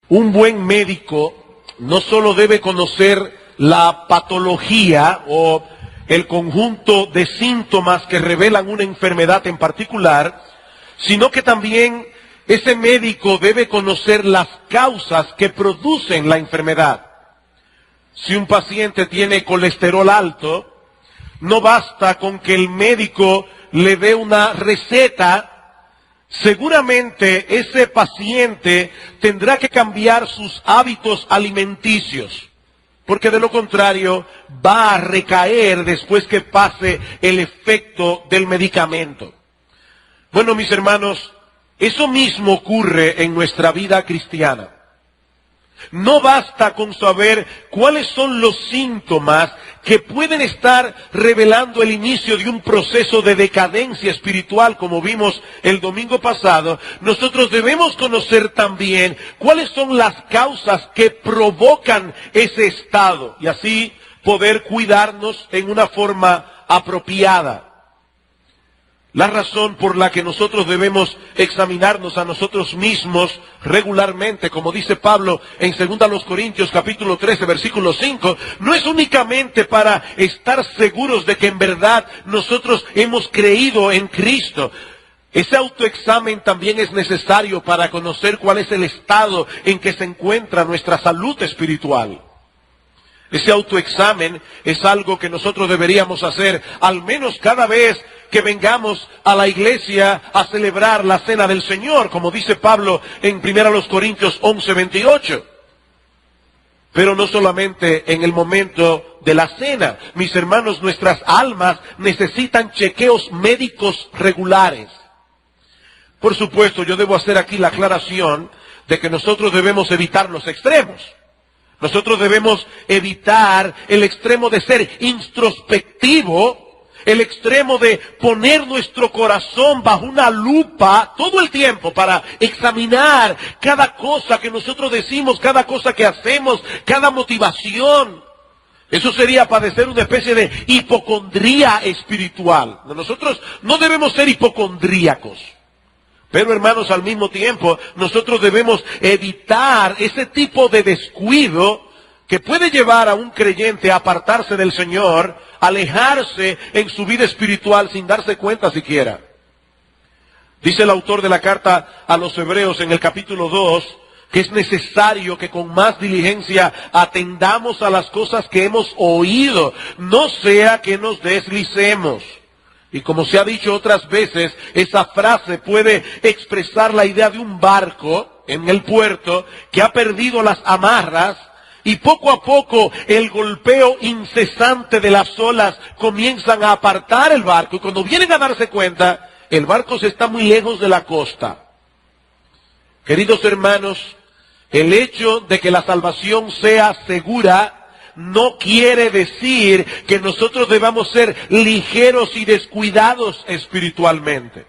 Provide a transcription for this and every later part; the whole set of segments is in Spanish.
Un buen médico no solo debe conocer la patología o el conjunto de síntomas que revelan una enfermedad en particular, sino que también ese médico debe conocer las causas que producen la enfermedad. Si un paciente tiene colesterol alto, no basta con que el médico le dé una receta. Seguramente ese paciente tendrá que cambiar sus hábitos alimenticios, porque de lo contrario va a recaer después que pase el efecto del medicamento. Bueno, mis hermanos, eso mismo ocurre en nuestra vida cristiana. No basta con saber cuáles son los síntomas que pueden estar revelando el inicio de un proceso de decadencia espiritual, como vimos el domingo pasado. Nosotros debemos conocer también cuáles son las causas que provocan ese estado y así poder cuidarnos en una forma apropiada. La razón por la que nosotros debemos examinarnos a nosotros mismos regularmente, como dice Pablo en 2 Corintios capítulo 13, versículo 5, no es únicamente para estar seguros de que en verdad nosotros hemos creído en Cristo. Ese autoexamen también es necesario para conocer cuál es el estado en que se encuentra nuestra salud espiritual. Ese autoexamen es algo que nosotros deberíamos hacer al menos cada vez que vengamos a la iglesia a celebrar la cena del Señor, como dice Pablo en 1 Corintios 11, 28. Pero no solamente en el momento de la cena. Mis hermanos, nuestras almas necesitan chequeos médicos regulares. Por supuesto, yo debo hacer aquí la aclaración de que nosotros debemos evitar los extremos. Nosotros debemos evitar el extremo de ser introspectivo, el extremo de poner nuestro corazón bajo una lupa todo el tiempo para examinar cada cosa que nosotros decimos, cada cosa que hacemos, cada motivación. Eso sería padecer una especie de hipocondría espiritual. Nosotros no debemos ser hipocondríacos. Pero hermanos, al mismo tiempo, nosotros debemos evitar ese tipo de descuido que puede llevar a un creyente a apartarse del Señor, alejarse en su vida espiritual sin darse cuenta siquiera. Dice el autor de la carta a los Hebreos en el capítulo 2, que es necesario que con más diligencia atendamos a las cosas que hemos oído, no sea que nos deslicemos. Y como se ha dicho otras veces, esa frase puede expresar la idea de un barco en el puerto que ha perdido las amarras y poco a poco el golpeo incesante de las olas comienzan a apartar el barco. Y cuando vienen a darse cuenta, el barco se está muy lejos de la costa. Queridos hermanos, el hecho de que la salvación sea segura no quiere decir que nosotros debamos ser ligeros y descuidados espiritualmente.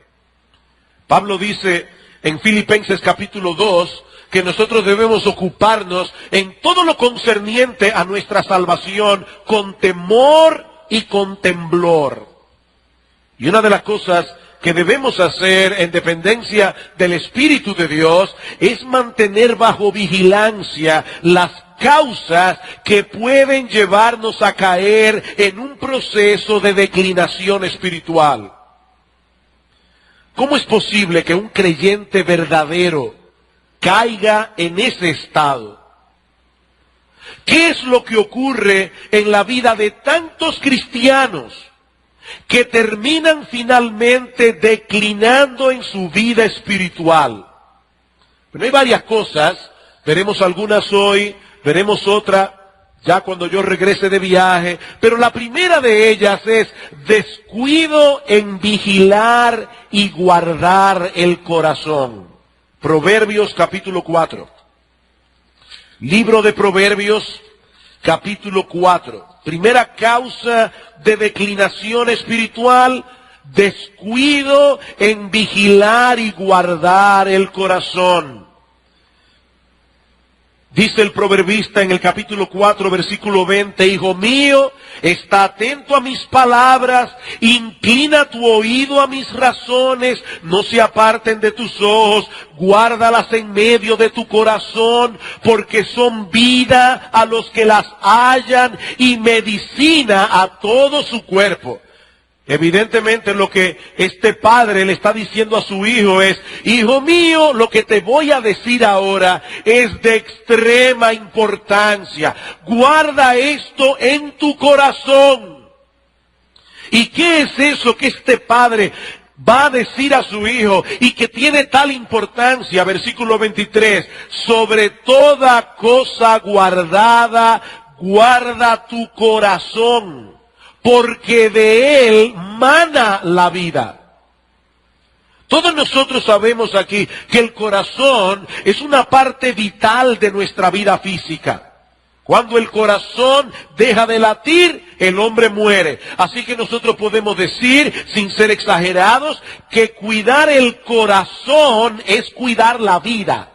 Pablo dice en Filipenses capítulo 2 que nosotros debemos ocuparnos en todo lo concerniente a nuestra salvación con temor y con temblor. Y una de las cosas que debemos hacer en dependencia del Espíritu de Dios es mantener bajo vigilancia las causas que pueden llevarnos a caer en un proceso de declinación espiritual. ¿Cómo es posible que un creyente verdadero caiga en ese estado? ¿Qué es lo que ocurre en la vida de tantos cristianos que terminan finalmente declinando en su vida espiritual? Bueno, hay varias cosas, veremos algunas hoy, veremos otra ya cuando yo regrese de viaje, pero la primera de ellas es descuido en vigilar y guardar el corazón. Proverbios capítulo 4. Libro de Proverbios, capítulo 4. Primera causa de declinación espiritual: descuido en vigilar y guardar el corazón. Dice el proverbista en el capítulo 4, versículo 20, hijo mío, está atento a mis palabras, inclina tu oído a mis razones, no se aparten de tus ojos, guárdalas en medio de tu corazón, porque son vida a los que las hallan y medicina a todo su cuerpo. Evidentemente lo que este padre le está diciendo a su hijo es: hijo mío, lo que te voy a decir ahora es de extrema importancia. Guarda esto en tu corazón. ¿Y qué es eso que este padre va a decir a su hijo y que tiene tal importancia? Versículo 23, sobre toda cosa guardada, guarda tu corazón, porque de él mana la vida. Todos nosotros sabemos aquí que el corazón es una parte vital de nuestra vida física. Cuando el corazón deja de latir, el hombre muere. Así que nosotros podemos decir, sin ser exagerados, que cuidar el corazón es cuidar la vida.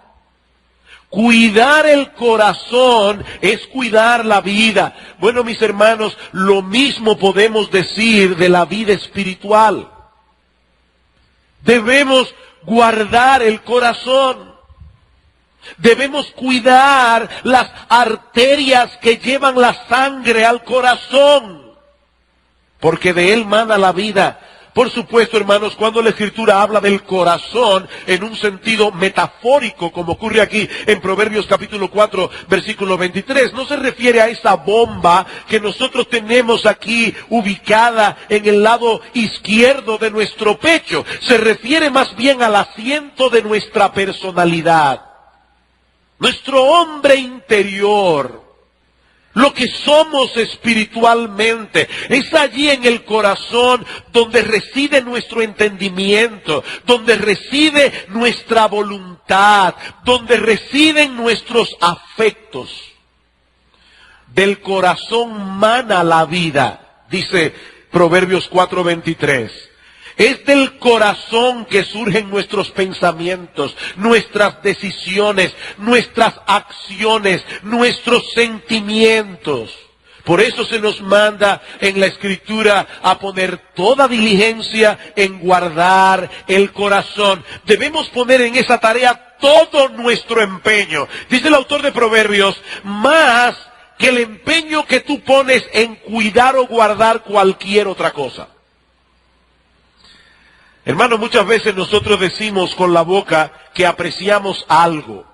Cuidar el corazón es cuidar la vida. Bueno, mis hermanos, lo mismo podemos decir de la vida espiritual. Debemos guardar el corazón. Debemos cuidar las arterias que llevan la sangre al corazón, porque de él mana la vida. Por supuesto, hermanos, cuando la Escritura habla del corazón en un sentido metafórico, como ocurre aquí en Proverbios capítulo 4, versículo 23, no se refiere a esa bomba que nosotros tenemos aquí ubicada en el lado izquierdo de nuestro pecho. Se refiere más bien al asiento de nuestra personalidad, nuestro hombre interior. Lo que somos espiritualmente, es allí en el corazón donde reside nuestro entendimiento, donde reside nuestra voluntad, donde residen nuestros afectos. Del corazón mana la vida, dice Proverbios 4:23. Es del corazón que surgen nuestros pensamientos, nuestras decisiones, nuestras acciones, nuestros sentimientos. Por eso se nos manda en la Escritura a poner toda diligencia en guardar el corazón. Debemos poner en esa tarea todo nuestro empeño. Dice el autor de Proverbios, más que el empeño que tú pones en cuidar o guardar cualquier otra cosa. Hermanos, muchas veces nosotros decimos con la boca que apreciamos algo.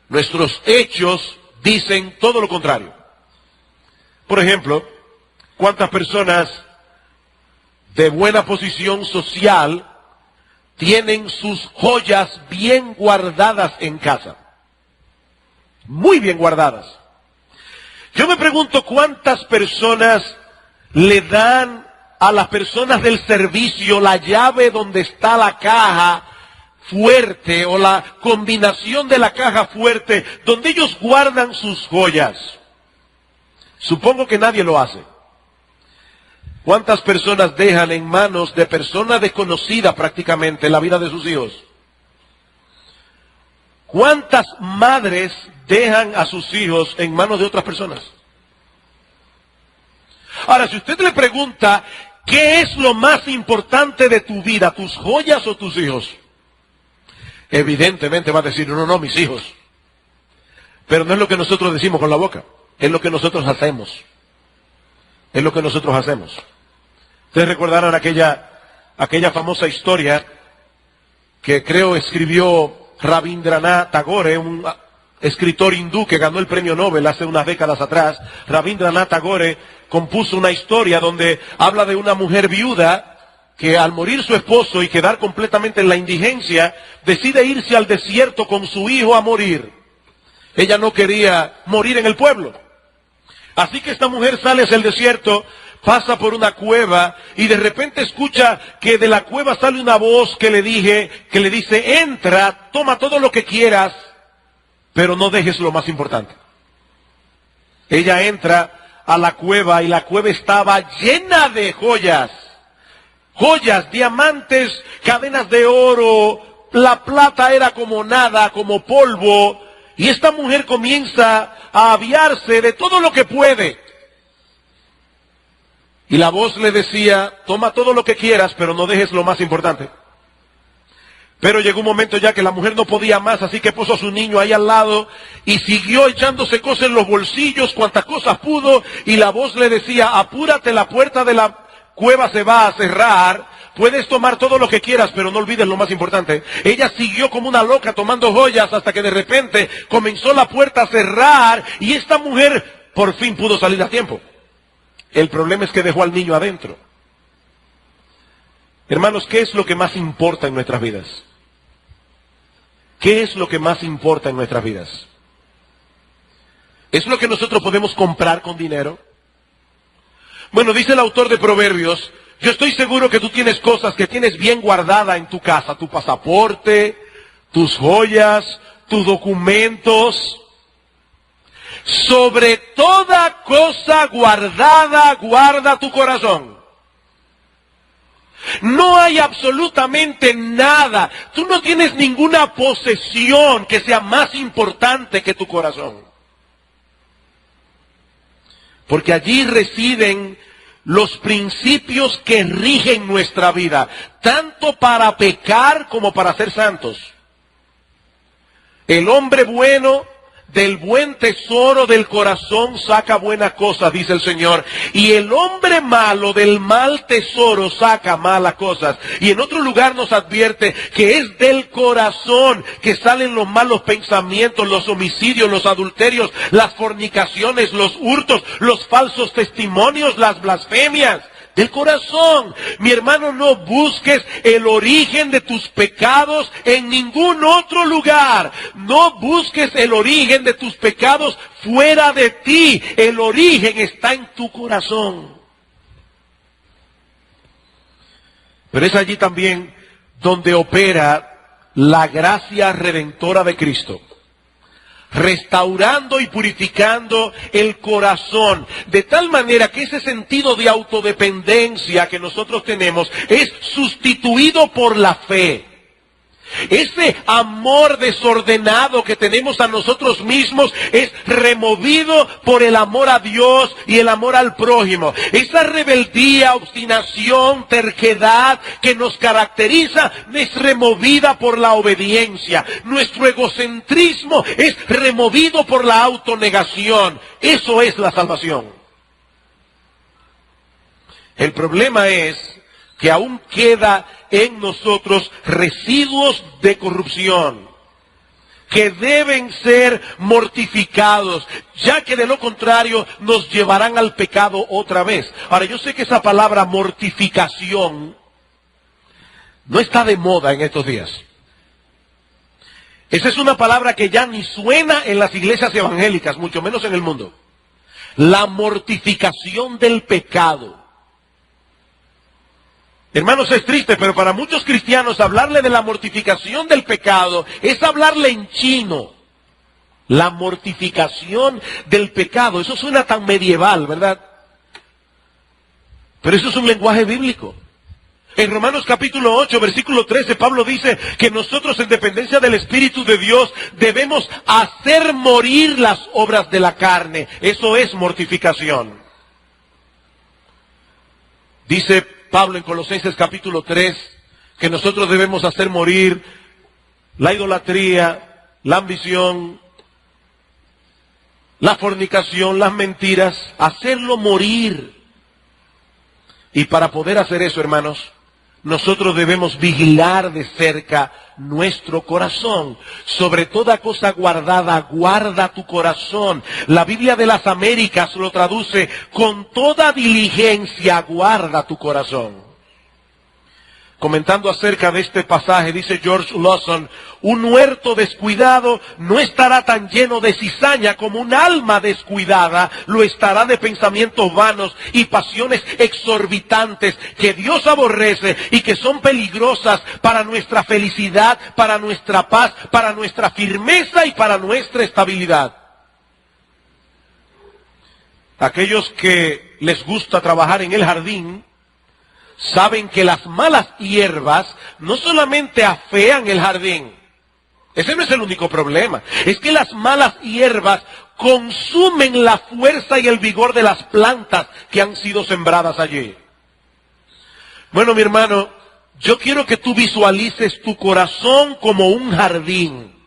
Nuestros hechos dicen todo lo contrario. Por ejemplo, ¿cuántas personas de buena posición social tienen sus joyas bien guardadas en casa? Muy bien guardadas. Yo me pregunto cuántas personas le dan a las personas del servicio la llave donde está la caja fuerte o la combinación de la caja fuerte donde ellos guardan sus joyas. Supongo que nadie lo hace. ¿Cuántas personas dejan en manos de personas desconocidas prácticamente la vida de sus hijos? ¿Cuántas madres dejan a sus hijos en manos de otras personas? Ahora, si usted le pregunta, ¿qué es lo más importante de tu vida, tus joyas o tus hijos? Evidentemente va a decir, no, mis hijos. Pero no es lo que nosotros decimos con la boca, es lo que nosotros hacemos. Es lo que nosotros hacemos. Ustedes recordarán aquella famosa historia que creo escribió Rabindranath Tagore, un escritor hindú que ganó el premio Nobel hace unas décadas atrás. Rabindranath Tagore compuso una historia donde habla de una mujer viuda que al morir su esposo y quedar completamente en la indigencia, decide irse al desierto con su hijo a morir. Ella no quería morir en el pueblo. Así que esta mujer sale hacia el desierto, pasa por una cueva y de repente escucha que de la cueva sale una voz que le dice, entra, toma todo lo que quieras, pero no dejes lo más importante. Ella entra a la cueva y la cueva estaba llena de joyas. Joyas, diamantes, cadenas de oro, la plata era como nada, como polvo. Y esta mujer comienza a aviarse de todo lo que puede. Y la voz le decía, toma todo lo que quieras, pero no dejes lo más importante. Pero llegó un momento ya que la mujer no podía más, así que puso a su niño ahí al lado y siguió echándose cosas en los bolsillos, cuantas cosas pudo, y la voz le decía, apúrate, la puerta de la cueva se va a cerrar, puedes tomar todo lo que quieras, pero no olvides lo más importante. Ella siguió como una loca tomando joyas hasta que de repente comenzó la puerta a cerrar y esta mujer por fin pudo salir a tiempo. El problema es que dejó al niño adentro. Hermanos, ¿qué es lo que más importa en nuestras vidas? ¿Qué es lo que más importa en nuestras vidas? ¿Es lo que nosotros podemos comprar con dinero? Bueno, dice el autor de Proverbios, yo estoy seguro que tú tienes cosas que tienes bien guardada en tu casa, tu pasaporte, tus joyas, tus documentos. Sobre toda cosa guardada, guarda tu corazón. No hay absolutamente nada. Tú no tienes ninguna posesión que sea más importante que tu corazón. Porque allí residen los principios que rigen nuestra vida, tanto para pecar como para ser santos. El hombre bueno del buen tesoro del corazón saca buena cosa, dice el Señor. Y el hombre malo del mal tesoro saca malas cosas. Y en otro lugar nos advierte que es del corazón que salen los malos pensamientos, los homicidios, los adulterios, las fornicaciones, los hurtos, los falsos testimonios, las blasfemias. Del corazón. Mi hermano, no busques el origen de tus pecados en ningún otro lugar. No busques el origen de tus pecados fuera de ti. El origen está en tu corazón. Pero es allí también donde opera la gracia redentora de Cristo, restaurando y purificando el corazón, de tal manera que ese sentido de autodependencia que nosotros tenemos es sustituido por la fe. Ese amor desordenado que tenemos a nosotros mismos es removido por el amor a Dios y el amor al prójimo. Esa rebeldía, obstinación, terquedad que nos caracteriza es removida por la obediencia. Nuestro egocentrismo es removido por la autonegación. Eso es la salvación. El problema es que aún queda en nosotros residuos de corrupción que deben ser mortificados, ya que de lo contrario nos llevarán al pecado otra vez. Ahora, yo sé que esa palabra mortificación no está de moda en estos días. Esa es una palabra que ya ni suena en las iglesias evangélicas, mucho menos en el mundo. La mortificación del pecado. Hermanos, es triste, pero para muchos cristianos hablarle de la mortificación del pecado es hablarle en chino. La mortificación del pecado, eso suena tan medieval, ¿verdad? Pero eso es un lenguaje bíblico. En Romanos capítulo 8, versículo 13, Pablo dice que nosotros en dependencia del Espíritu de Dios debemos hacer morir las obras de la carne. Eso es mortificación. Dice Pablo en Colosenses capítulo 3, que nosotros debemos hacer morir la idolatría, la ambición, la fornicación, las mentiras, hacerlo morir. Y para poder hacer eso, hermanos, nosotros debemos vigilar de cerca nuestro corazón. Sobre toda cosa guardada, guarda tu corazón. La Biblia de las Américas lo traduce, con toda diligencia guarda tu corazón. Comentando acerca de este pasaje, dice George Lawson, un huerto descuidado no estará tan lleno de cizaña como un alma descuidada lo estará de pensamientos vanos y pasiones exorbitantes que Dios aborrece y que son peligrosas para nuestra felicidad, para nuestra paz, para nuestra firmeza y para nuestra estabilidad. Aquellos que les gusta trabajar en el jardín, saben que las malas hierbas no solamente afean el jardín. Ese no es el único problema. Es que las malas hierbas consumen la fuerza y el vigor de las plantas que han sido sembradas allí. Bueno, mi hermano, yo quiero que tú visualices tu corazón como un jardín.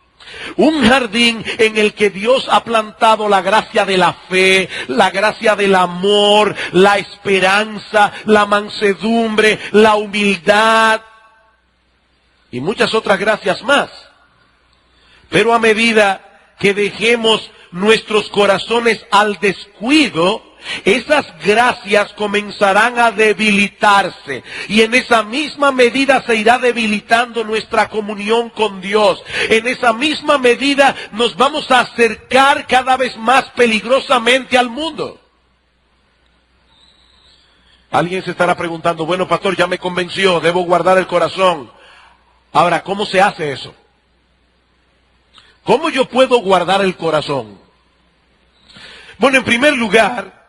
Un jardín en el que Dios ha plantado la gracia de la fe, la gracia del amor, la esperanza, la mansedumbre, la humildad y muchas otras gracias más. Pero a medida que dejemos nuestros corazones al descuido, esas gracias comenzarán a debilitarse y en esa misma medida se irá debilitando nuestra comunión con Dios. En esa misma medida nos vamos a acercar cada vez más peligrosamente al mundo. Alguien se estará preguntando, bueno, pastor, ya me convenció, debo guardar el corazón. Ahora, ¿cómo se hace eso? ¿Cómo yo puedo guardar el corazón? Bueno, en primer lugar,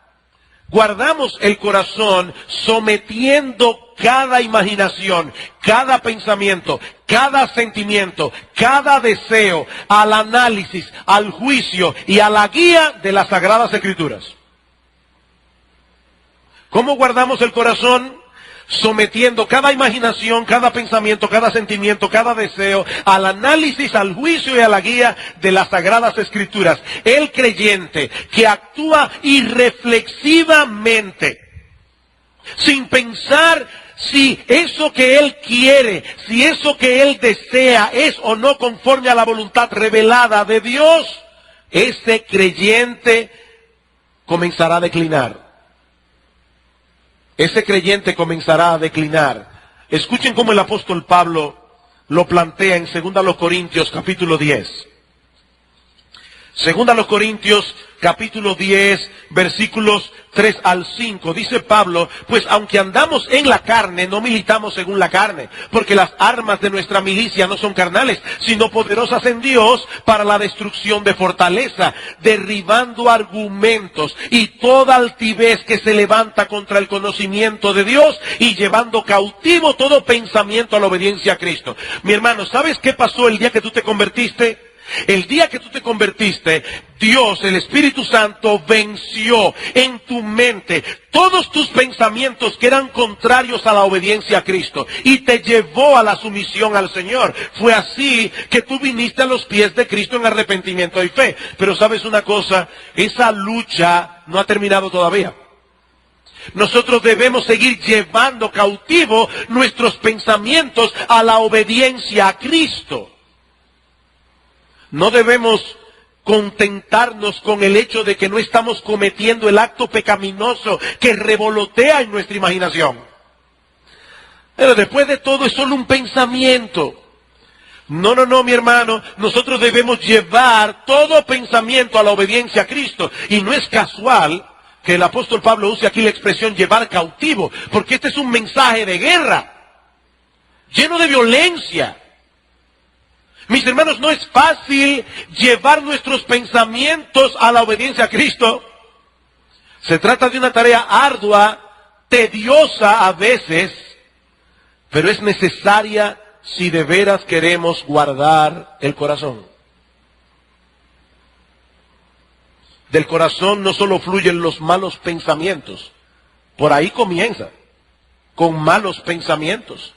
guardamos el corazón sometiendo cada imaginación, cada pensamiento, cada sentimiento, cada deseo al análisis, al juicio y a la guía de las Sagradas Escrituras. ¿Cómo guardamos el corazón? Sometiendo cada imaginación, cada pensamiento, cada sentimiento, cada deseo al análisis, al juicio y a la guía de las Sagradas Escrituras. El creyente que actúa irreflexivamente, sin pensar si eso que él quiere, si eso que él desea es o no conforme a la voluntad revelada de Dios, ese creyente comenzará a declinar. Ese creyente comenzará a declinar. Escuchen cómo el apóstol Pablo lo plantea en 2 Corintios capítulo 10. 2 Corintios capítulo 10, versículos 3 al 5. Dice Pablo, pues aunque andamos en la carne, no militamos según la carne, porque las armas de nuestra milicia no son carnales, sino poderosas en Dios para la destrucción de fortaleza, derribando argumentos y toda altivez que se levanta contra el conocimiento de Dios y llevando cautivo todo pensamiento a la obediencia a Cristo. Mi hermano, ¿sabes qué pasó el día que tú te convertiste? El día que tú te convertiste, Dios, el Espíritu Santo, venció en tu mente todos tus pensamientos que eran contrarios a la obediencia a Cristo y te llevó a la sumisión al Señor. Fue así que tú viniste a los pies de Cristo en arrepentimiento y fe. Pero ¿sabes una cosa? Esa lucha no ha terminado todavía. Nosotros debemos seguir llevando cautivo nuestros pensamientos a la obediencia a Cristo. No debemos contentarnos con el hecho de que no estamos cometiendo el acto pecaminoso que revolotea en nuestra imaginación. Pero después de todo es solo un pensamiento. No, mi hermano, nosotros debemos llevar todo pensamiento a la obediencia a Cristo. Y no es casual que el apóstol Pablo use aquí la expresión llevar cautivo, porque este es un mensaje de guerra, lleno de violencia. Mis hermanos, no es fácil llevar nuestros pensamientos a la obediencia a Cristo. Se trata de una tarea ardua, tediosa a veces, pero es necesaria si de veras queremos guardar el corazón. Del corazón no solo fluyen los malos pensamientos, por ahí comienza, con malos pensamientos,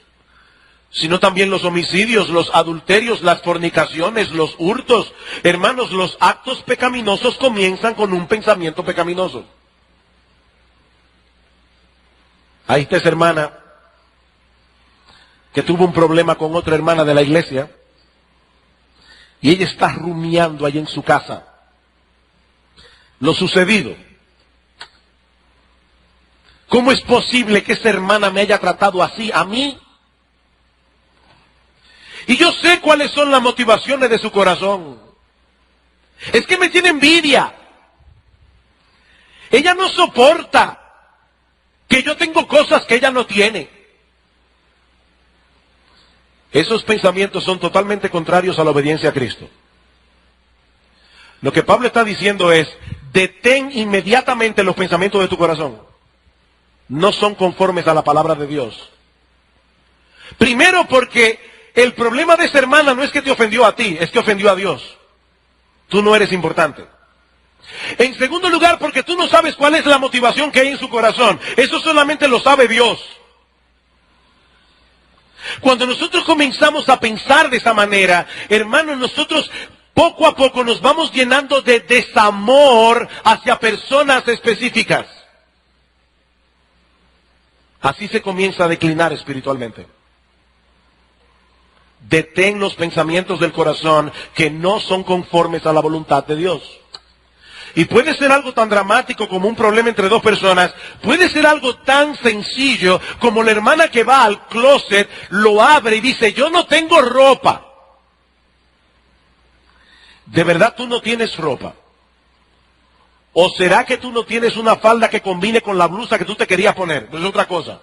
sino también los homicidios, los adulterios, las fornicaciones, los hurtos. Hermanos, los actos pecaminosos comienzan con un pensamiento pecaminoso. Ahí está esa hermana que tuvo un problema con otra hermana de la iglesia y ella está rumiando ahí en su casa lo sucedido. ¿Cómo es posible que esa hermana me haya tratado así a mí? Y yo sé cuáles son las motivaciones de su corazón. Es que me tiene envidia. Ella no soporta que yo tengo cosas que ella no tiene. Esos pensamientos son totalmente contrarios a la obediencia a Cristo. Lo que Pablo está diciendo es, detén inmediatamente los pensamientos de tu corazón. No son conformes a la palabra de Dios. Primero porque el problema de esa hermana no es que te ofendió a ti, es que ofendió a Dios. Tú no eres importante. En segundo lugar, porque tú no sabes cuál es la motivación que hay en su corazón. Eso solamente lo sabe Dios. Cuando nosotros comenzamos a pensar de esa manera, hermanos, nosotros poco a poco nos vamos llenando de desamor hacia personas específicas. Así se comienza a declinar espiritualmente. Detén los pensamientos del corazón que no son conformes a la voluntad de Dios. Y puede ser algo tan dramático como un problema entre dos personas, puede ser algo tan sencillo como la hermana que va al closet, lo abre y dice, yo no tengo ropa. ¿De verdad tú no tienes ropa? ¿O será que tú no tienes una falda que combine con la blusa que tú te querías poner? Es otra cosa.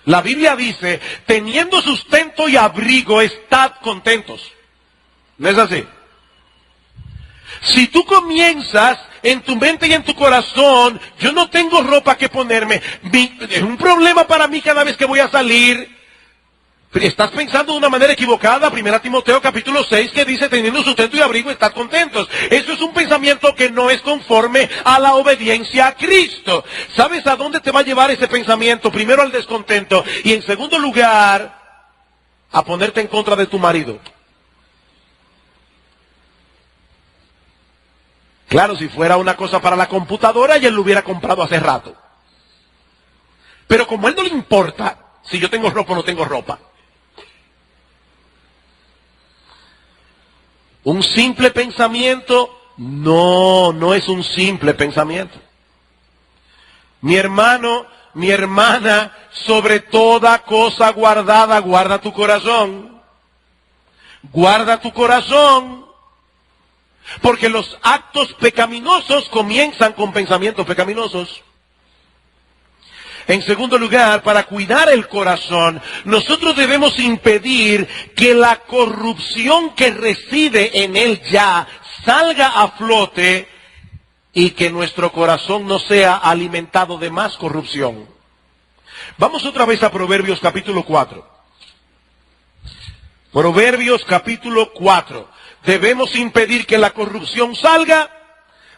La Biblia dice, teniendo sustento y abrigo, estad contentos. ¿No es así? Si tú comienzas en tu mente y en tu corazón, yo no tengo ropa que ponerme, es un problema para mí cada vez que voy a salir. Estás pensando de una manera equivocada. 1 Timoteo capítulo 6 que dice, teniendo sustento y abrigo, estad contentos. Eso es un pensamiento que no es conforme a la obediencia a Cristo. ¿Sabes a dónde te va a llevar ese pensamiento? Primero al descontento y en segundo lugar a ponerte en contra de tu marido. Claro, si fuera una cosa para la computadora, ya él lo hubiera comprado hace rato. Pero como a él no le importa si yo tengo ropa o no tengo ropa. Un simple pensamiento, no es un simple pensamiento. Mi hermano, mi hermana, sobre toda cosa guardada, guarda tu corazón. Guarda tu corazón. Porque los actos pecaminosos comienzan con pensamientos pecaminosos. En segundo lugar, para cuidar el corazón, nosotros debemos impedir que la corrupción que reside en él ya salga a flote y que nuestro corazón no sea alimentado de más corrupción. Vamos otra vez a Proverbios capítulo 4. Proverbios capítulo 4. Debemos impedir que la corrupción salga,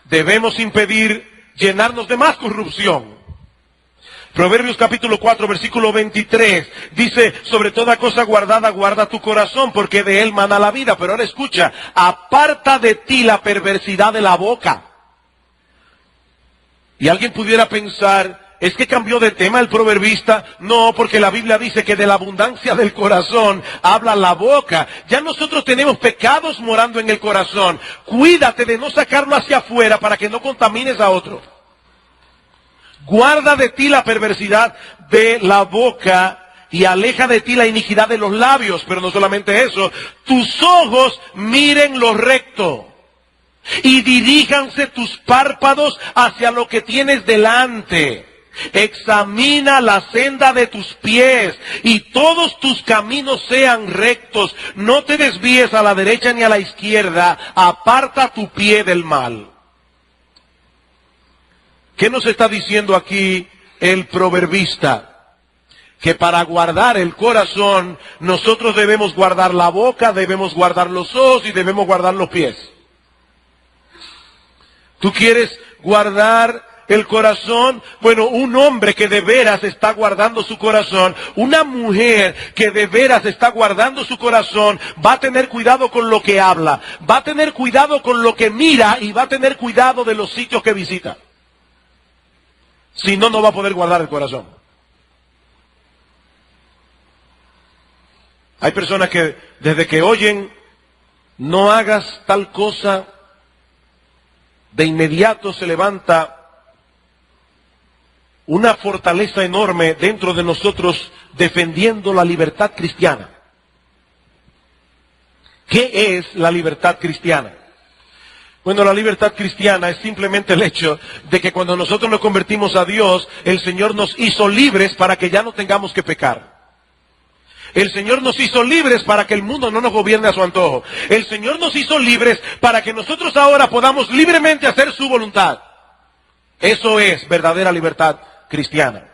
debemos impedir llenarnos de más corrupción. Proverbios capítulo 4, versículo 23, dice, sobre toda cosa guardada, guarda tu corazón, porque de él mana la vida. Pero ahora escucha, aparta de ti la perversidad de la boca. Y alguien pudiera pensar, ¿es que cambió de tema el proverbista? No, porque la Biblia dice que de la abundancia del corazón habla la boca. Ya nosotros tenemos pecados morando en el corazón. Cuídate de no sacarlo hacia afuera para que no contamines a otro. Guarda de ti la perversidad de la boca y aleja de ti la iniquidad de los labios. Pero no solamente eso, tus ojos miren lo recto y diríjanse tus párpados hacia lo que tienes delante. Examina la senda de tus pies y todos tus caminos sean rectos. No te desvíes a la derecha ni a la izquierda. Aparta tu pie del mal. ¿Qué nos está diciendo aquí el proverbista? Que para guardar el corazón, nosotros debemos guardar la boca, debemos guardar los ojos y debemos guardar los pies. ¿Tú quieres guardar el corazón? Bueno, un hombre que de veras está guardando su corazón, una mujer que de veras está guardando su corazón, va a tener cuidado con lo que habla, va a tener cuidado con lo que mira y va a tener cuidado de los sitios que visita. Si no, no va a poder guardar el corazón. Hay personas que desde que oyen, no hagas tal cosa, de inmediato se levanta una fortaleza enorme dentro de nosotros defendiendo la libertad cristiana. ¿Qué es la libertad cristiana? Bueno, la libertad cristiana es simplemente el hecho de que cuando nosotros nos convertimos a Dios, el Señor nos hizo libres para que ya no tengamos que pecar. El Señor nos hizo libres para que el mundo no nos gobierne a su antojo. El Señor nos hizo libres para que nosotros ahora podamos libremente hacer su voluntad. Eso es verdadera libertad cristiana.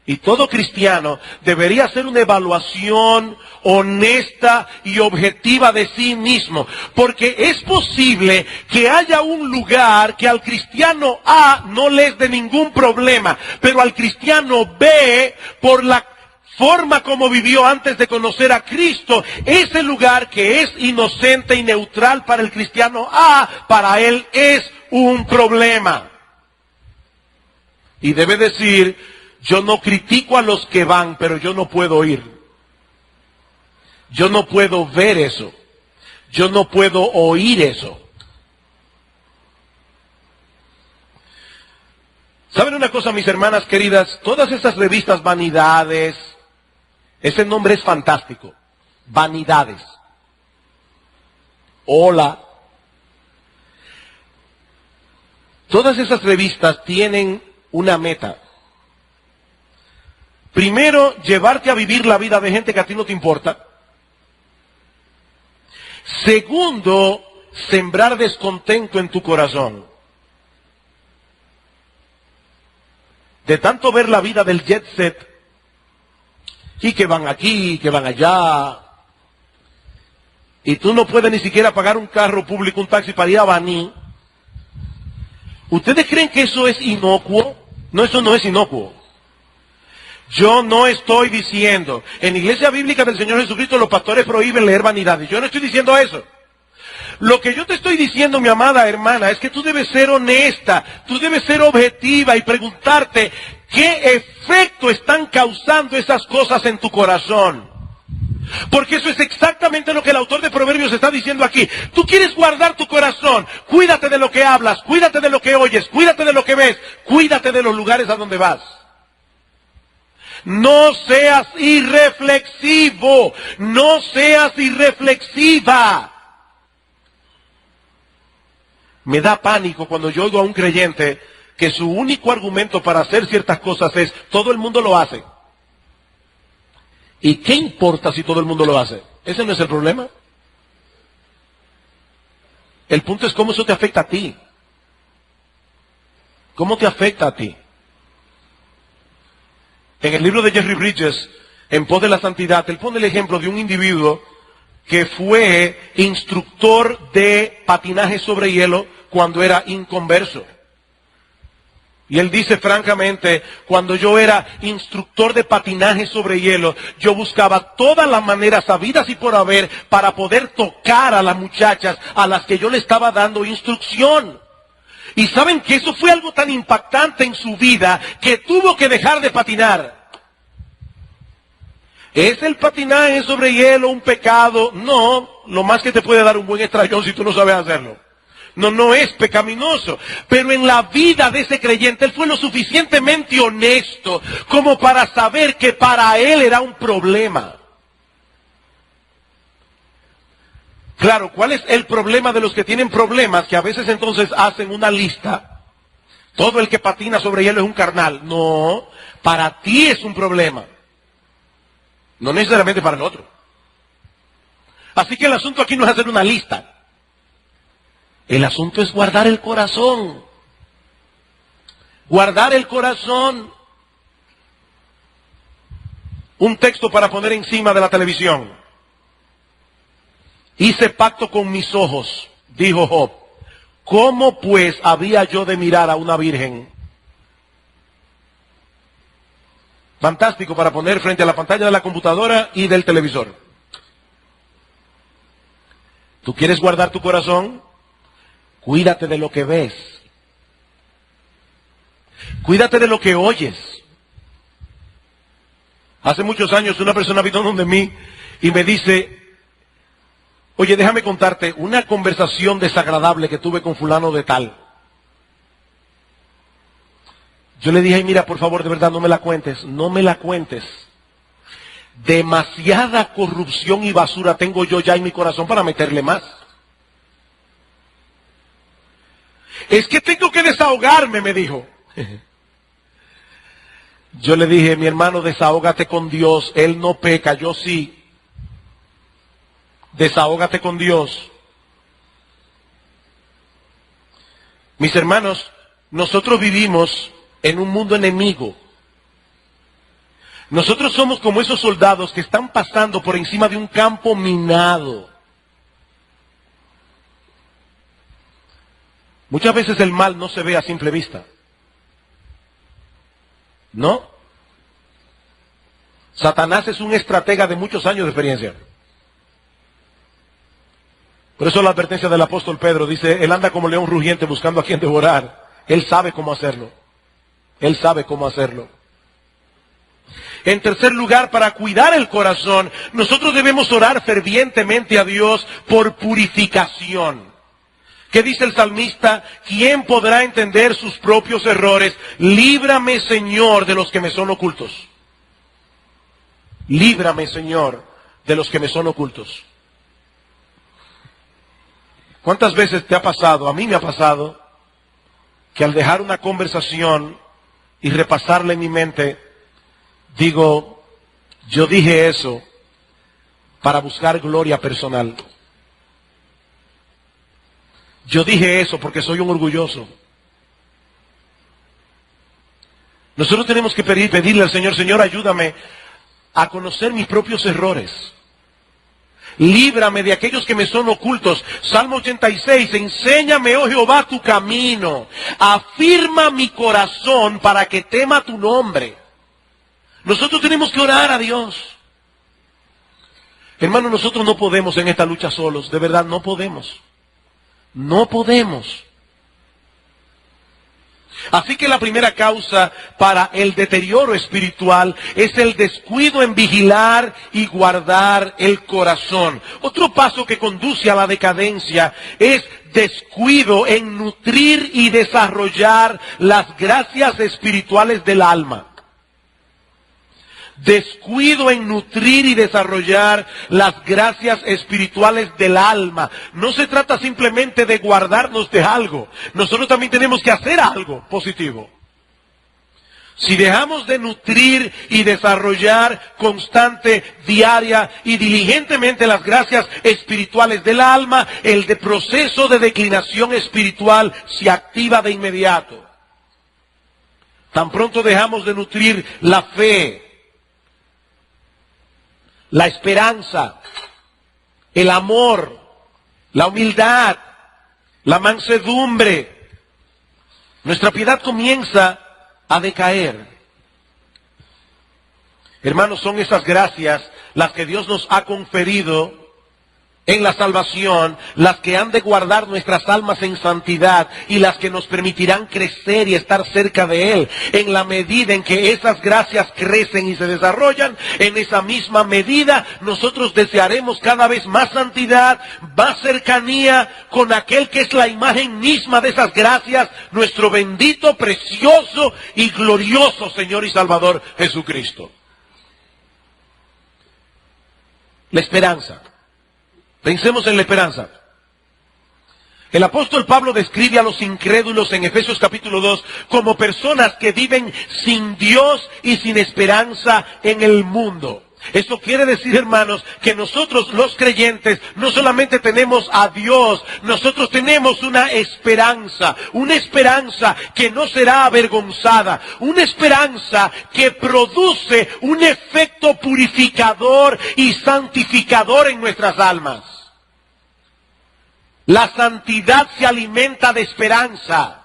Y todo cristiano debería hacer una evaluación honesta y objetiva de sí mismo. Porque es posible que haya un lugar que al cristiano A no le es de ningún problema, pero al cristiano B, por la forma como vivió antes de conocer a Cristo, ese lugar que es inocente y neutral para el cristiano A, para él es un problema. Y debe decir: yo no critico a los que van, pero yo no puedo ir. Yo no puedo ver eso. Yo no puedo oír eso. ¿Saben una cosa, mis hermanas queridas? Todas esas revistas Vanidades, ese nombre es fantástico. Vanidades. Hola. Todas esas revistas tienen una meta. Primero, llevarte a vivir la vida de gente que a ti no te importa. Segundo, sembrar descontento en tu corazón. De tanto ver la vida del jet set, y que van aquí, que van allá, y tú no puedes ni siquiera pagar un carro público, un taxi para ir a Baní. ¿Ustedes creen que eso es inocuo? No, eso no es inocuo. Yo no estoy diciendo, en la iglesia bíblica del Señor Jesucristo los pastores prohíben leer vanidades. Yo no estoy diciendo eso. Lo que yo te estoy diciendo, mi amada hermana, es que tú debes ser honesta, tú debes ser objetiva y preguntarte qué efecto están causando esas cosas en tu corazón. Porque eso es exactamente lo que el autor de Proverbios está diciendo aquí. Tú quieres guardar tu corazón, cuídate de lo que hablas, cuídate de lo que oyes, cuídate de lo que ves, cuídate de los lugares a donde vas. No seas irreflexivo, no seas irreflexiva. Me da pánico cuando yo oigo a un creyente que su único argumento para hacer ciertas cosas es: todo el mundo lo hace. ¿Y qué importa si todo el mundo lo hace? Ese no es el problema. El punto es cómo eso te afecta a ti. ¿Cómo te afecta a ti? En el libro de Jerry Bridges, En pos de la santidad, él pone el ejemplo de un individuo que fue instructor de patinaje sobre hielo cuando era inconverso. Y él dice francamente: cuando yo era instructor de patinaje sobre hielo, yo buscaba todas las maneras habidas y por haber para poder tocar a las muchachas a las que yo le estaba dando instrucción. Y saben que eso fue algo tan impactante en su vida que tuvo que dejar de patinar. ¿Es el patinaje sobre hielo un pecado? No, lo más que te puede dar un buen estrellón si tú no sabes hacerlo. No es pecaminoso. Pero en la vida de ese creyente, él fue lo suficientemente honesto como para saber que para él era un problema. Claro, ¿cuál es el problema de los que tienen problemas? Que a veces entonces hacen una lista. Todo el que patina sobre hielo es un carnal. No, para ti es un problema. No necesariamente para el otro. Así que el asunto aquí no es hacer una lista. El asunto es guardar el corazón. Guardar el corazón. Un texto para poner encima de la televisión. Hice pacto con mis ojos, dijo Job. ¿Cómo pues había yo de mirar a una virgen? Fantástico para poner frente a la pantalla de la computadora y del televisor. ¿Tú quieres guardar tu corazón? Cuídate de lo que ves. Cuídate de lo que oyes. Hace muchos años una persona vino donde mí y me dice: oye, déjame contarte una conversación desagradable que tuve con fulano de tal. Yo le dije: ay, mira, por favor, de verdad, no me la cuentes. No me la cuentes. demasiada corrupción y basura tengo yo ya en mi corazón para meterle más. Es que tengo que desahogarme, me dijo. Yo le dije, mi hermano, desahógate con Dios, Él no peca, yo sí. Desahógate con Dios. Mis hermanos, nosotros vivimos en un mundo enemigo. Nosotros somos como esos soldados que están pasando por encima de un campo minado. Muchas veces el mal no se ve a simple vista. ¿No? Satanás es un estratega de muchos años de experiencia. Por eso la advertencia del apóstol Pedro dice, él anda como león rugiente buscando a quien devorar. Él sabe cómo hacerlo. Él sabe cómo hacerlo. En tercer lugar, para cuidar el corazón, nosotros debemos orar fervientemente a Dios por purificación. ¿Qué dice el salmista? ¿Quién podrá entender sus propios errores? Líbrame, Señor, de los que me son ocultos. Líbrame, Señor, de los que me son ocultos. ¿Cuántas veces te ha pasado? A mí me ha pasado que al dejar una conversación y repasarla en mi mente, digo, yo dije eso para buscar gloria personal. Yo dije eso porque soy un orgulloso. Nosotros tenemos que pedirle al Señor, Señor, ayúdame a conocer mis propios errores. Líbrame de aquellos que me son ocultos. Salmo 86, enséñame, oh Jehová, tu camino. Afirma mi corazón para que tema tu nombre. Nosotros tenemos que orar a Dios. Hermano, nosotros no podemos en esta lucha solos. De verdad, no podemos. No podemos. Así que la primera causa para el deterioro espiritual es el descuido en vigilar y guardar el corazón. Otro paso que conduce a la decadencia es descuido en nutrir y desarrollar las gracias espirituales del alma. Descuido en nutrir y desarrollar las gracias espirituales del alma. No se trata simplemente de guardarnos de algo. Nosotros también tenemos que hacer algo positivo. Si dejamos de nutrir y desarrollar constante, diaria y diligentemente las gracias espirituales del alma, el proceso de declinación espiritual se activa de inmediato. Tan pronto dejamos de nutrir la fe, la esperanza, el amor, la humildad, la mansedumbre, nuestra piedad comienza a decaer. Hermanos, son esas gracias las que Dios nos ha conferido en la salvación, las que han de guardar nuestras almas en santidad y las que nos permitirán crecer y estar cerca de Él. En la medida en que esas gracias crecen y se desarrollan, en esa misma medida nosotros desearemos cada vez más santidad, más cercanía con aquel que es la imagen misma de esas gracias, nuestro bendito, precioso y glorioso Señor y Salvador Jesucristo. La esperanza. Pensemos en la esperanza. El apóstol Pablo describe a los incrédulos en Efesios capítulo 2 como personas que viven sin Dios y sin esperanza en el mundo. Esto quiere decir, hermanos, que nosotros los creyentes no solamente tenemos a Dios, nosotros tenemos una esperanza que no será avergonzada, una esperanza que produce un efecto purificador y santificador en nuestras almas. La santidad se alimenta de esperanza.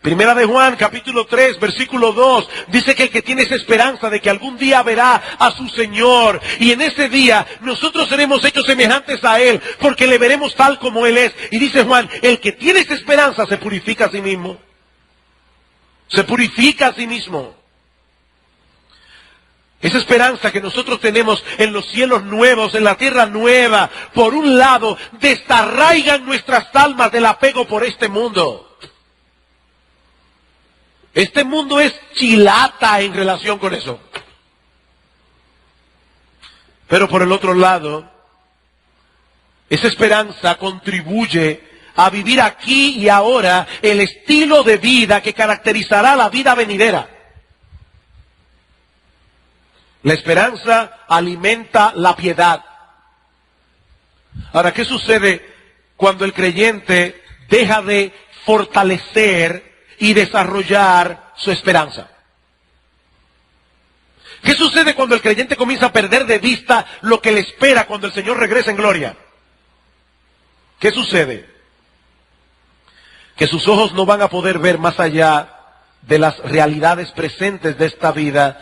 Primera de Juan, capítulo 3, versículo 2, dice que el que tiene esa esperanza de que algún día verá a su Señor, y en ese día nosotros seremos hechos semejantes a Él, porque le veremos tal como Él es. Y dice Juan, el que tiene esa esperanza se purifica a sí mismo. Se purifica a sí mismo. Esa esperanza que nosotros tenemos en los cielos nuevos, en la tierra nueva, por un lado, desarraigan nuestras almas del apego por este mundo. Este mundo es chilata en relación con eso. Pero por el otro lado, esa esperanza contribuye a vivir aquí y ahora el estilo de vida que caracterizará la vida venidera. La esperanza alimenta la piedad. Ahora, ¿qué sucede cuando el creyente deja de fortalecer y desarrollar su esperanza? ¿Qué sucede cuando el creyente comienza a perder de vista lo que le espera cuando el Señor regresa en gloria? ¿Qué sucede? Que sus ojos no van a poder ver más allá de las realidades presentes de esta vida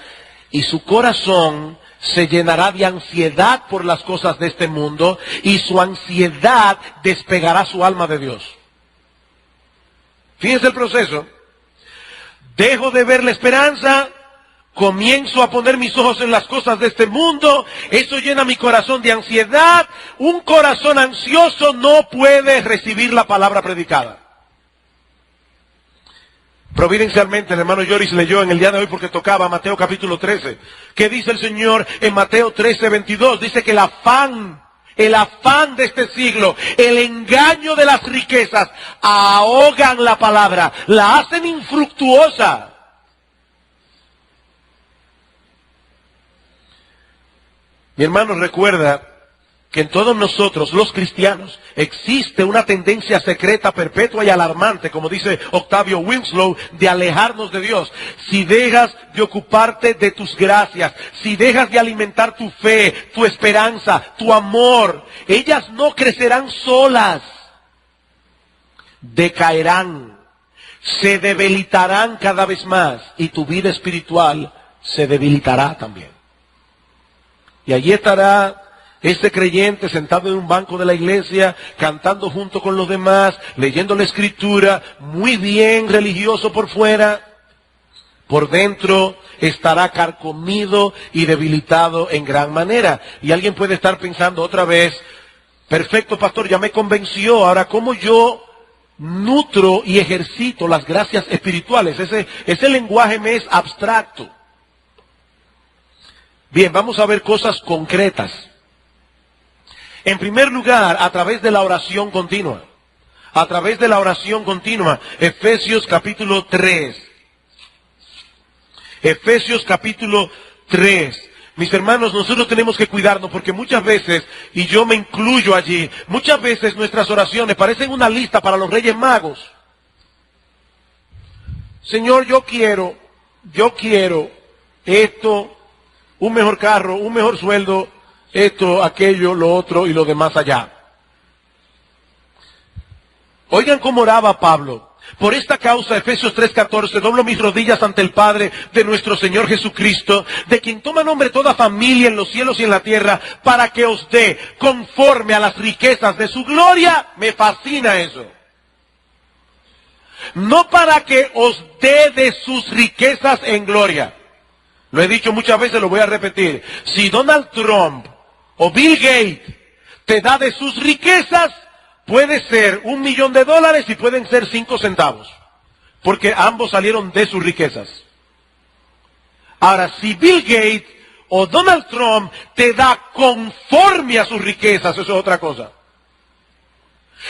y su corazón se llenará de ansiedad por las cosas de este mundo y su ansiedad despegará su alma de Dios. Fíjense el proceso. Dejo de ver la esperanza, comienzo a poner mis ojos en las cosas de este mundo, eso llena mi corazón de ansiedad. Un corazón ansioso no puede recibir la palabra predicada. Providencialmente el hermano Joris leyó en el día de hoy porque tocaba Mateo capítulo 13. ¿Qué dice el Señor en Mateo 13:22? Dice que el afán de este siglo, el engaño de las riquezas, ahogan la palabra, la hacen infructuosa. Mi hermano, recuerda que en todos nosotros, los cristianos, existe una tendencia secreta, perpetua y alarmante, como dice Octavio Winslow, de alejarnos de Dios. Si dejas de ocuparte de tus gracias, si dejas de alimentar tu fe, tu esperanza, tu amor, ellas no crecerán solas, decaerán, se debilitarán cada vez más y tu vida espiritual se debilitará también. Y allí estará este creyente sentado en un banco de la iglesia, cantando junto con los demás, leyendo la escritura, muy bien religioso por fuera. Por dentro estará carcomido y debilitado en gran manera. Y alguien puede estar pensando otra vez, perfecto pastor, ya me convenció, ahora ¿cómo yo nutro y ejercito las gracias espirituales? Ese lenguaje me es abstracto. Bien, vamos a ver cosas concretas. En primer lugar, a través de la oración continua. A través de la oración continua. Efesios capítulo 3. Efesios capítulo 3. Mis hermanos, nosotros tenemos que cuidarnos porque muchas veces, y yo me incluyo allí, muchas veces nuestras oraciones parecen una lista para los Reyes Magos. Señor, yo quiero esto, un mejor carro, un mejor sueldo, esto, aquello, lo otro y lo demás allá. Oigan cómo oraba Pablo. Por esta causa, Efesios 3:14, doblo mis rodillas ante el Padre de nuestro Señor Jesucristo, de quien toma nombre toda familia en los cielos y en la tierra, para que os dé, conforme a las riquezas de su gloria. Me fascina eso. No para que os dé de sus riquezas en gloria. Lo he dicho muchas veces, lo voy a repetir. Si Donald Trump o Bill Gates te da de sus riquezas, puede ser $1.000.000 y pueden ser 5 centavos. Porque ambos salieron de sus riquezas. Ahora, si Bill Gates o Donald Trump te da conforme a sus riquezas, eso es otra cosa.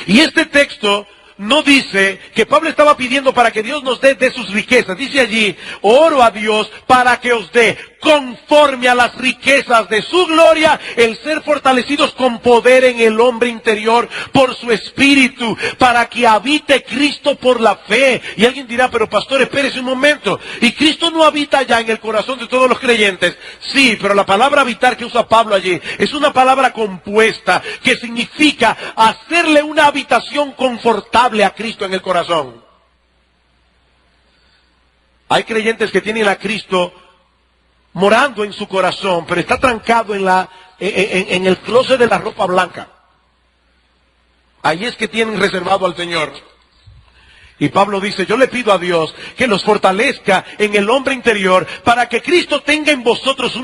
Y este texto no dice que Pablo estaba pidiendo para que Dios nos dé de sus riquezas. Dice allí, oro a Dios para que os dé, conforme a las riquezas de su gloria, el ser fortalecidos con poder en el hombre interior por su espíritu, para que habite Cristo por la fe. Y alguien dirá, pero pastor, espérese un momento. ¿Y Cristo no habita ya en el corazón de todos los creyentes? Sí, pero la palabra habitar que usa Pablo allí es una palabra compuesta que significa hacerle una habitación confortable a Cristo en el corazón. Hay creyentes que tienen a Cristo morando en su corazón, pero está trancado en el closet de la ropa blanca. Ahí es que tienen reservado al Señor. Y Pablo dice, yo le pido a Dios que los fortalezca en el hombre interior para que Cristo tenga en vosotros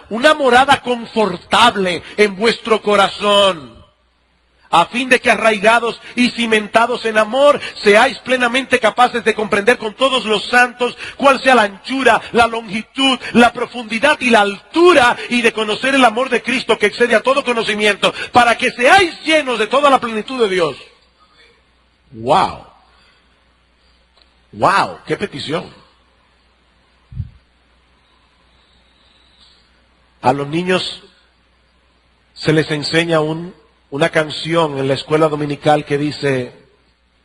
una morada confortable en vuestro corazón. a fin de que arraigados y cimentados en amor, seáis plenamente capaces de comprender con todos los santos cuál sea la anchura, la longitud, la profundidad y la altura, y de conocer el amor de Cristo que excede a todo conocimiento, para que seáis llenos de toda la plenitud de Dios. ¡Wow! ¡Wow! ¡Qué petición! A los niños se les enseña una canción en la escuela dominical que dice: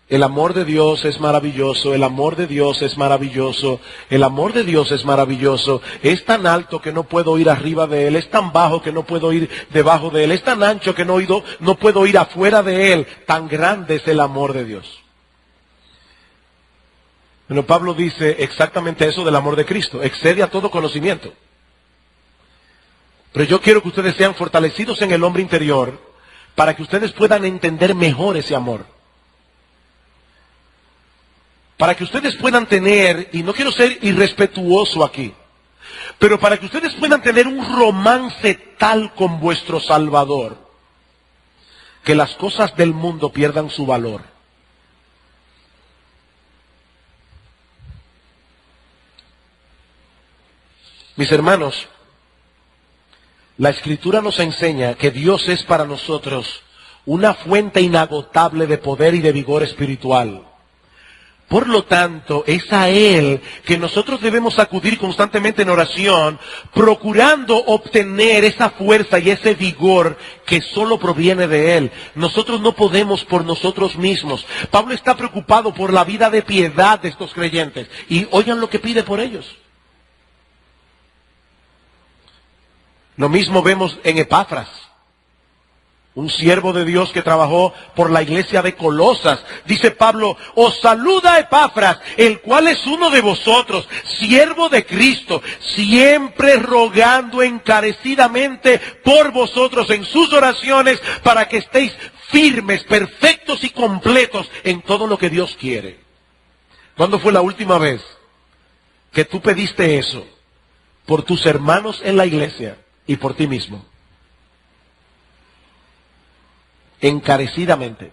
el amor de Dios es maravilloso, el amor de Dios es maravilloso, el amor de Dios es maravilloso, es tan alto que no puedo ir arriba de él, es tan bajo que no puedo ir debajo de él, es tan ancho que no puedo ir afuera de él, tan grande es el amor de Dios. Bueno, Pablo dice exactamente eso del amor de Cristo, excede a todo conocimiento. Pero yo quiero que ustedes sean fortalecidos en el hombre interior para que ustedes puedan entender mejor ese amor. Para que ustedes puedan tener, y no quiero ser irrespetuoso aquí, pero para que ustedes puedan tener un romance tal con vuestro Salvador, que las cosas del mundo pierdan su valor. Mis hermanos, la Escritura nos enseña que Dios es para nosotros una fuente inagotable de poder y de vigor espiritual. Por lo tanto, es a Él que nosotros debemos acudir constantemente en oración, procurando obtener esa fuerza y ese vigor que solo proviene de Él. Nosotros no podemos por nosotros mismos. Pablo está preocupado por la vida de piedad de estos creyentes. Y oigan lo que pide por ellos. Lo mismo vemos en Epafras, un siervo de Dios que trabajó por la iglesia de Colosas. Dice Pablo: os saluda Epafras, el cual es uno de vosotros, siervo de Cristo, siempre rogando encarecidamente por vosotros en sus oraciones, para que estéis firmes, perfectos y completos en todo lo que Dios quiere. ¿Cuándo fue la última vez que tú pediste eso por tus hermanos en la iglesia y por ti mismo? Encarecidamente.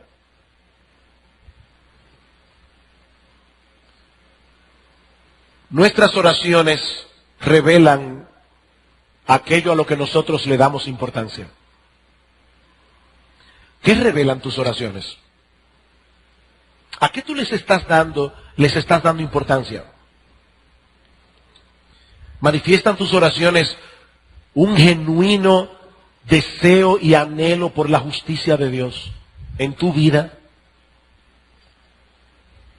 Nuestras oraciones revelan aquello a lo que nosotros le damos importancia. ¿Qué revelan tus oraciones? ¿A qué tú les estás dando importancia? ¿Manifiestan tus oraciones un genuino deseo y anhelo por la justicia de Dios en tu vida?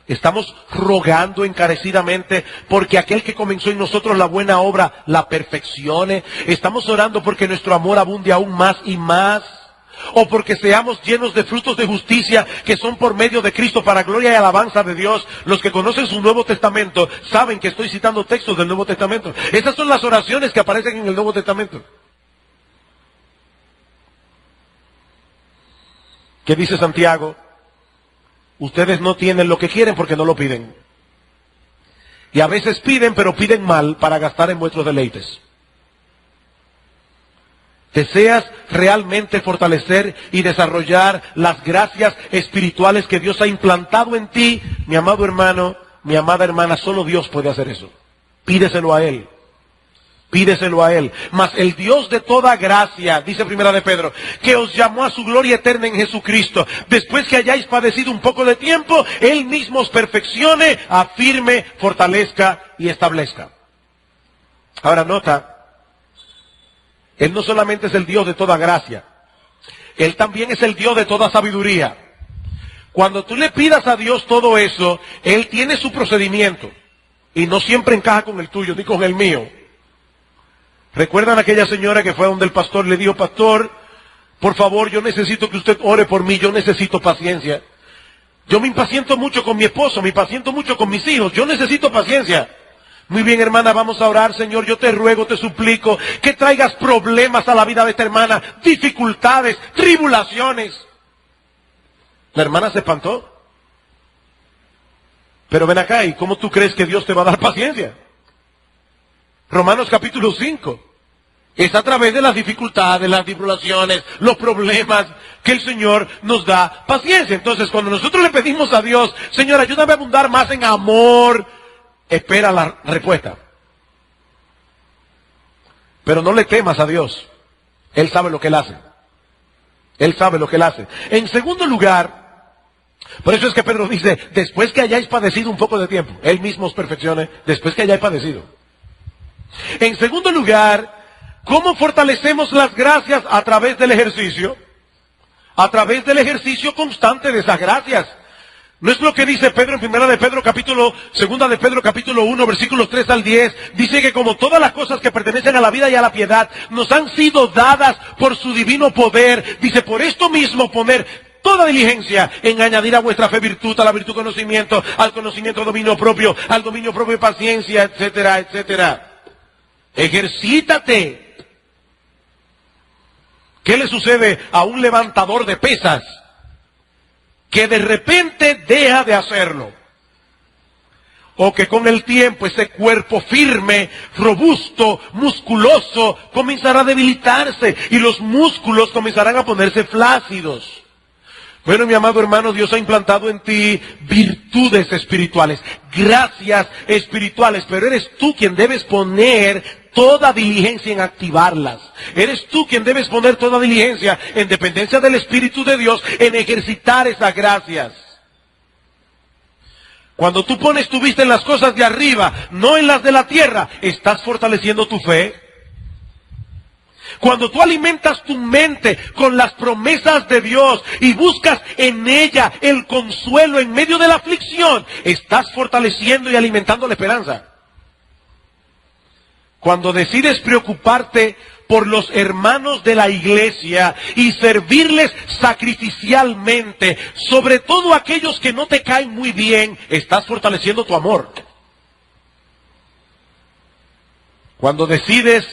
Estamos rogando encarecidamente porque aquel que comenzó en nosotros la buena obra la perfeccione. Estamos orando porque nuestro amor abunde aún más y más, o porque seamos llenos de frutos de justicia que son por medio de Cristo para gloria y alabanza de Dios. Los que conocen su Nuevo Testamento saben que estoy citando textos del Nuevo Testamento. Esas son las oraciones que aparecen en el Nuevo Testamento. ¿Qué dice Santiago? Ustedes no tienen lo que quieren porque no lo piden. Y a veces piden, pero piden mal para gastar en vuestros deleites. ¿Deseas realmente fortalecer y desarrollar las gracias espirituales que Dios ha implantado en ti? Mi amado hermano, mi amada hermana, solo Dios puede hacer eso. Pídeselo a Él. Pídeselo a Él. Mas el Dios de toda gracia, dice Primera de Pedro, que os llamó a su gloria eterna en Jesucristo, después que hayáis padecido un poco de tiempo, Él mismo os perfeccione, afirme, fortalezca y establezca. Ahora nota, Él no solamente es el Dios de toda gracia, Él también es el Dios de toda sabiduría. Cuando tú le pidas a Dios todo eso, Él tiene su procedimiento, y no siempre encaja con el tuyo, ni con el mío. ¿Recuerdan aquella señora que fue a donde el pastor le dijo: pastor, por favor, yo necesito que usted ore por mí, yo necesito paciencia. Yo me impaciento mucho con mi esposo, me impaciento mucho con mis hijos, yo necesito paciencia. Muy bien, hermana, vamos a orar. Señor, yo te ruego, te suplico que traigas problemas a la vida de esta hermana, dificultades, tribulaciones. La hermana se espantó. Pero ven acá, ¿y cómo tú crees que Dios te va a dar paciencia? Romanos capítulo 5. Es a través de las dificultades, las tribulaciones, los problemas, que el Señor nos da paciencia. Entonces, cuando nosotros le pedimos a Dios, Señor, ayúdame a abundar más en amor, espera la respuesta. Pero no le temas a Dios. Él sabe lo que Él hace. Él sabe lo que Él hace. En segundo lugar, por eso es que Pedro dice, después que hayáis padecido un poco de tiempo, Él mismo os perfeccione, después que hayáis padecido. En segundo lugar, ¿cómo fortalecemos las gracias? A través del ejercicio. A través del ejercicio constante de esas gracias. ¿No es lo que dice Pedro en segunda de Pedro capítulo 1, versículos 3 al 10? Dice que como todas las cosas que pertenecen a la vida y a la piedad nos han sido dadas por su divino poder. Dice, por esto mismo poner toda diligencia en añadir a vuestra fe virtud, a la virtud conocimiento, al conocimiento dominio propio, al dominio propio paciencia, etcétera, etcétera. Ejercítate. ¿Qué le sucede a un levantador de pesas que de repente deja de hacerlo? O que con el tiempo ese cuerpo firme, robusto, musculoso, comenzará a debilitarse y los músculos comenzarán a ponerse flácidos. Bueno, mi amado hermano, Dios ha implantado en ti virtudes espirituales, gracias espirituales, pero eres tú quien debes poner toda diligencia en activarlas. Eres tú quien debes poner toda diligencia en dependencia del Espíritu de Dios en ejercitar esas gracias. Cuando tú pones tu vista en las cosas de arriba, no en las de la tierra, estás fortaleciendo tu fe. Cuando tú alimentas tu mente con las promesas de Dios y buscas en ella el consuelo en medio de la aflicción, estás fortaleciendo y alimentando la esperanza. Cuando decides preocuparte por los hermanos de la iglesia y servirles sacrificialmente, sobre todo aquellos que no te caen muy bien, estás fortaleciendo tu amor. Cuando decides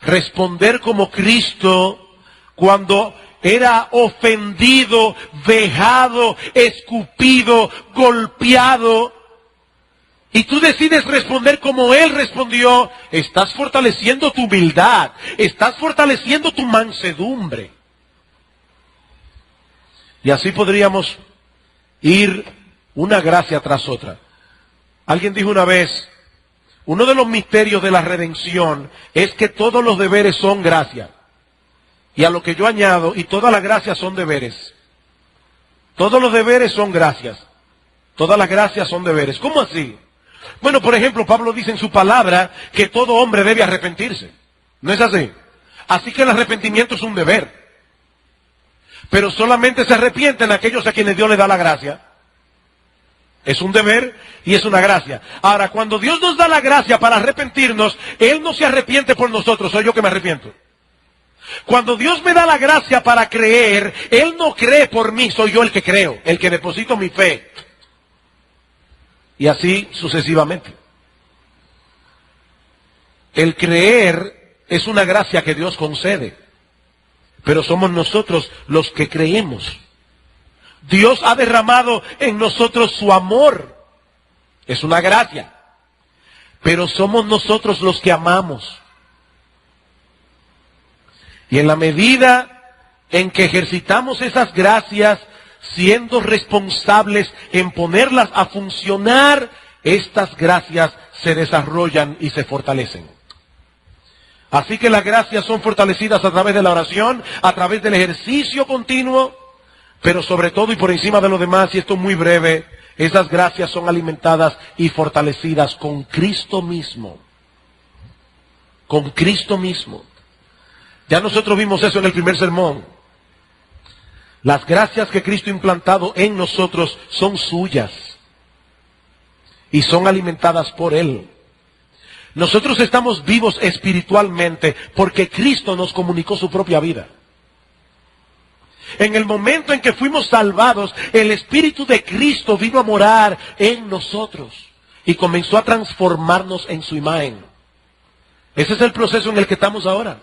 responder como Cristo, cuando era ofendido, vejado, escupido, golpeado, y tú decides responder como Él respondió, estás fortaleciendo tu humildad, estás fortaleciendo tu mansedumbre. Y así podríamos ir una gracia tras otra. Alguien dijo una vez, uno de los misterios de la redención es que todos los deberes son gracia. Y a lo que yo añado, y todas las gracias son deberes. Todos los deberes son gracias. Todas las gracias son deberes. ¿Cómo así? Bueno, por ejemplo, Pablo dice en su palabra que todo hombre debe arrepentirse. ¿No es así? Así que el arrepentimiento es un deber. Pero solamente se arrepienten aquellos a quienes Dios les da la gracia. Es un deber y es una gracia. Ahora, cuando Dios nos da la gracia para arrepentirnos, Él no se arrepiente por nosotros, soy yo que me arrepiento. Cuando Dios me da la gracia para creer, Él no cree por mí, soy yo el que creo, el que deposito mi fe. Y así sucesivamente. El creer es una gracia que Dios concede, pero somos nosotros los que creemos. Dios ha derramado en nosotros su amor. Es una gracia. Pero somos nosotros los que amamos. Y en la medida en que ejercitamos esas gracias, siendo responsables en ponerlas a funcionar, estas gracias se desarrollan y se fortalecen. Así que las gracias son fortalecidas a través de la oración, a través del ejercicio continuo, pero sobre todo y por encima de lo demás, y esto es muy breve, esas gracias son alimentadas y fortalecidas con Cristo mismo. Con Cristo mismo. Ya nosotros vimos eso en el primer sermón. Las gracias que Cristo ha implantado en nosotros son suyas. Y son alimentadas por Él. Nosotros estamos vivos espiritualmente porque Cristo nos comunicó su propia vida. En el momento en que fuimos salvados, el Espíritu de Cristo vino a morar en nosotros y comenzó a transformarnos en su imagen. Ese es el proceso en el que estamos ahora.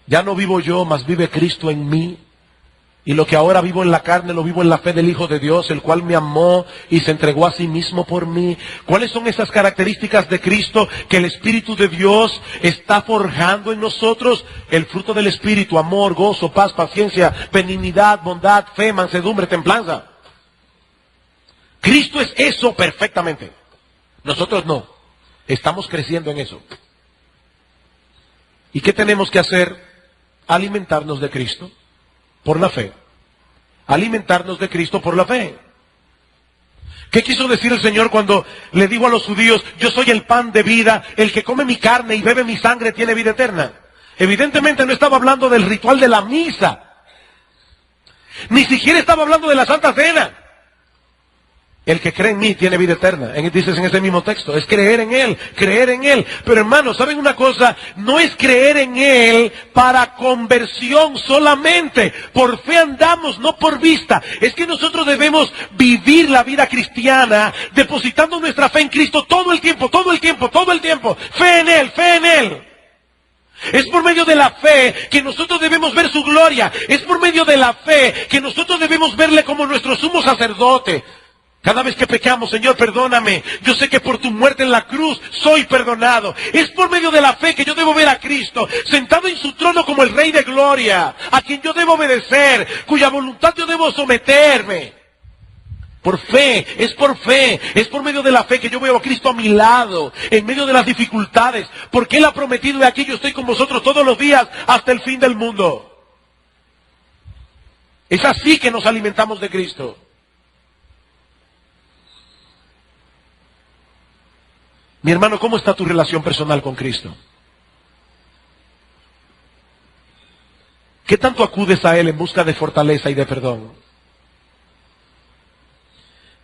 Ya no vivo yo, mas vive Cristo en mí. Y lo que ahora vivo en la carne, lo vivo en la fe del Hijo de Dios, el cual me amó y se entregó a sí mismo por mí. ¿Cuáles son esas características de Cristo que el Espíritu de Dios está forjando en nosotros? El fruto del Espíritu: amor, gozo, paz, paciencia, benignidad, bondad, fe, mansedumbre, templanza. Cristo es eso perfectamente. Nosotros no. Estamos creciendo en eso. ¿Y qué tenemos que hacer? Alimentarnos de Cristo por la fe. Alimentarnos de Cristo por la fe. ¿Qué quiso decir el Señor cuando le dijo a los judíos: yo soy el pan de vida, el que come mi carne y bebe mi sangre tiene vida eterna? Evidentemente no estaba hablando del ritual de la misa. Ni siquiera estaba hablando de la Santa Cena. El que cree en mí tiene vida eterna. Dices en ese mismo texto, es creer en Él, creer en Él. Pero hermanos, ¿saben una cosa? No es creer en Él para conversión solamente. Por fe andamos, no por vista. Es que nosotros debemos vivir la vida cristiana depositando nuestra fe en Cristo todo el tiempo, todo el tiempo, todo el tiempo. Fe en Él, fe en Él. Es por medio de la fe que nosotros debemos ver su gloria. Es por medio de la fe que nosotros debemos verle como nuestro sumo sacerdote. Cada vez que pecamos: Señor, perdóname. Yo sé que por tu muerte en la cruz soy perdonado. Es por medio de la fe que yo debo ver a Cristo sentado en su trono como el Rey de Gloria, a quien yo debo obedecer, cuya voluntad yo debo someterme. Por fe, es por medio de la fe que yo veo a Cristo a mi lado, en medio de las dificultades, porque Él ha prometido: de aquí yo estoy con vosotros todos los días hasta el fin del mundo. Es así que nos alimentamos de Cristo. Mi hermano, ¿cómo está tu relación personal con Cristo? ¿Qué tanto acudes a Él en busca de fortaleza y de perdón?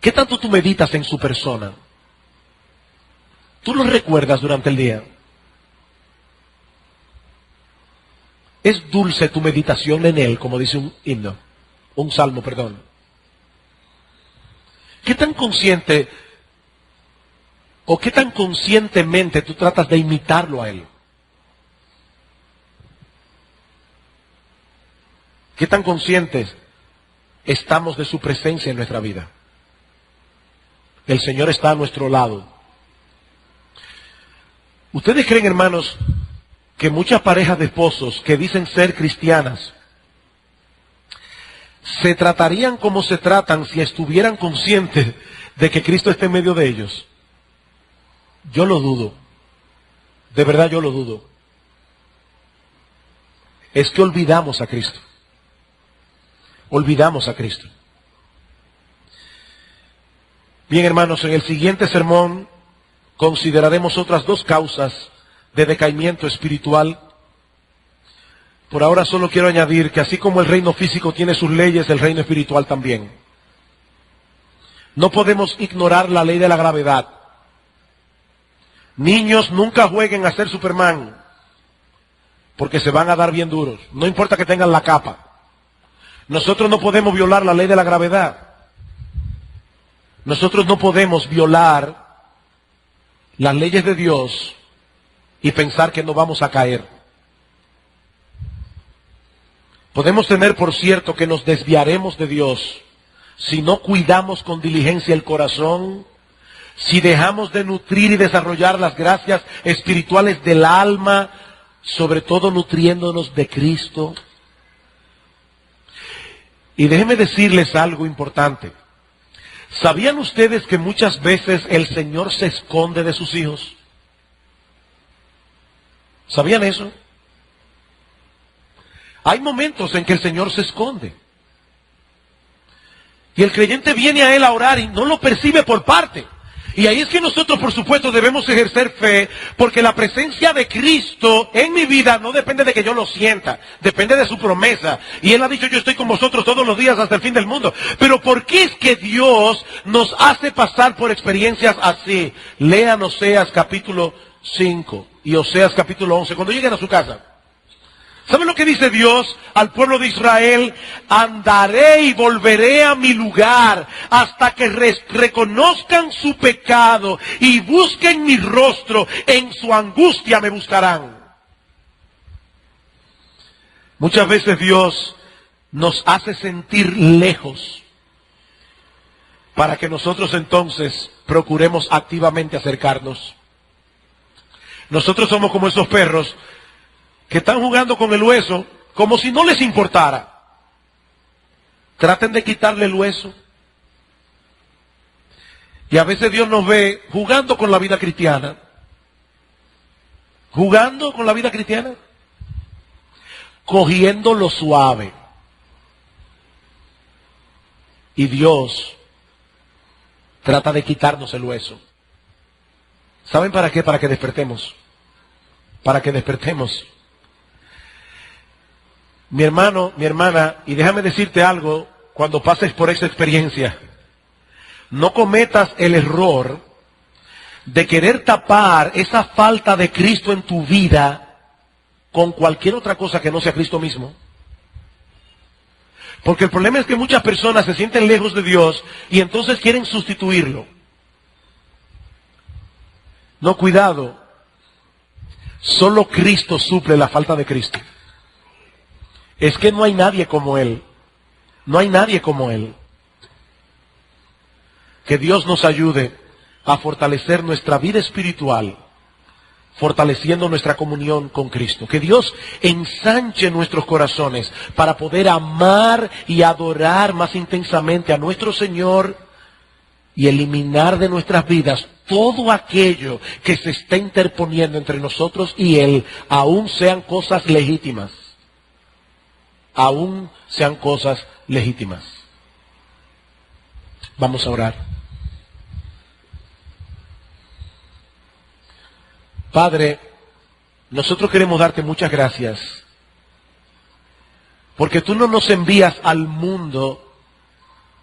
¿Qué tanto tú meditas en su persona? ¿Tú lo recuerdas durante el día? ¿Es dulce tu meditación en Él, como dice un salmo, perdón? ¿Qué tan consciente o qué tan conscientemente tú tratas de imitarlo a Él? ¿Qué tan conscientes estamos de su presencia en nuestra vida? El Señor está a nuestro lado. ¿Ustedes creen, hermanos, que muchas parejas de esposos que dicen ser cristianas se tratarían como se tratan si estuvieran conscientes de que Cristo está en medio de ellos? Yo lo dudo. De verdad yo lo dudo. Es que olvidamos a Cristo. Olvidamos a Cristo. Bien, hermanos, en el siguiente sermón consideraremos otras dos causas de decaimiento espiritual. Por ahora solo quiero añadir que así como el reino físico tiene sus leyes, el reino espiritual también. No podemos ignorar la ley de la gravedad. Niños, nunca jueguen a ser Superman, porque se van a dar bien duros. No importa que tengan la capa. Nosotros no podemos violar la ley de la gravedad. Nosotros no podemos violar las leyes de Dios y pensar que no vamos a caer. Podemos tener por cierto que nos desviaremos de Dios si no cuidamos con diligencia el corazón, si dejamos de nutrir y desarrollar las gracias espirituales del alma, sobre todo nutriéndonos de Cristo. Y déjenme decirles algo importante. ¿Sabían ustedes que muchas veces el Señor se esconde de sus hijos? ¿Sabían eso? Hay momentos en que el Señor se esconde. Y el creyente viene a Él a orar y no lo percibe por parte. Y ahí es que nosotros, por supuesto, debemos ejercer fe, porque la presencia de Cristo en mi vida no depende de que yo lo sienta, depende de su promesa. Y Él ha dicho: yo estoy con vosotros todos los días hasta el fin del mundo. Pero ¿por qué es que Dios nos hace pasar por experiencias así? Lean Oseas capítulo 5 y Oseas capítulo 11, cuando lleguen a su casa. ¿Saben lo que dice Dios al pueblo de Israel? Andaré y volveré a mi lugar hasta que reconozcan su pecado y busquen mi rostro. En su angustia me buscarán. Muchas veces Dios nos hace sentir lejos, para que nosotros entonces procuremos activamente acercarnos. Nosotros somos como esos perros que están jugando con el hueso como si no les importara. Traten de quitarle el hueso. Y a veces Dios nos ve jugando con la vida cristiana. Jugando con la vida cristiana. Cogiendo lo suave. Y Dios trata de quitarnos el hueso. ¿Saben para qué? Para que despertemos. Para que despertemos. Mi hermano, mi hermana, y déjame decirte algo, cuando pases por esa experiencia, no cometas el error de querer tapar esa falta de Cristo en tu vida con cualquier otra cosa que no sea Cristo mismo. Porque el problema es que muchas personas se sienten lejos de Dios y entonces quieren sustituirlo. No, cuidado. Solo Cristo suple la falta de Cristo. Es que no hay nadie como Él. No hay nadie como Él. Que Dios nos ayude a fortalecer nuestra vida espiritual, fortaleciendo nuestra comunión con Cristo. Que Dios ensanche nuestros corazones para poder amar y adorar más intensamente a nuestro Señor y eliminar de nuestras vidas todo aquello que se está interponiendo entre nosotros y Él, aun sean cosas legítimas. Aún sean cosas legítimas. Vamos a orar. Padre, nosotros queremos darte muchas gracias, porque tú no nos envías al mundo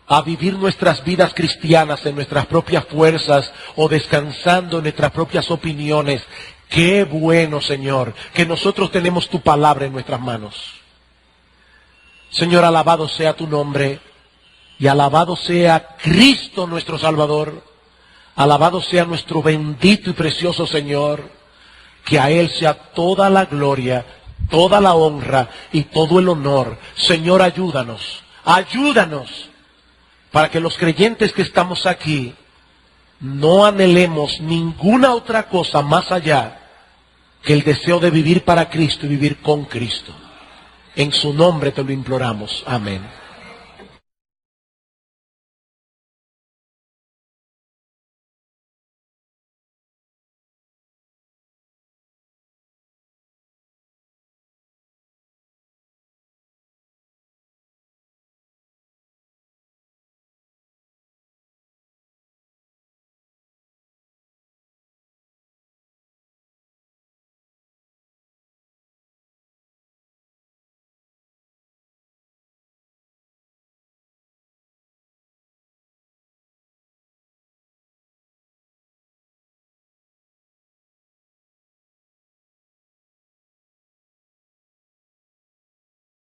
a vivir nuestras vidas cristianas en nuestras propias fuerzas o descansando en nuestras propias opiniones. Qué bueno, Señor, que nosotros tenemos tu palabra en nuestras manos. Señor, alabado sea tu nombre y alabado sea Cristo nuestro Salvador. Alabado sea nuestro bendito y precioso Señor. Que a Él sea toda la gloria, toda la honra y todo el honor. Señor, ayúdanos, ayúdanos para que los creyentes que estamos aquí no anhelemos ninguna otra cosa más allá que el deseo de vivir para Cristo y vivir con Cristo. En su nombre te lo imploramos. Amén.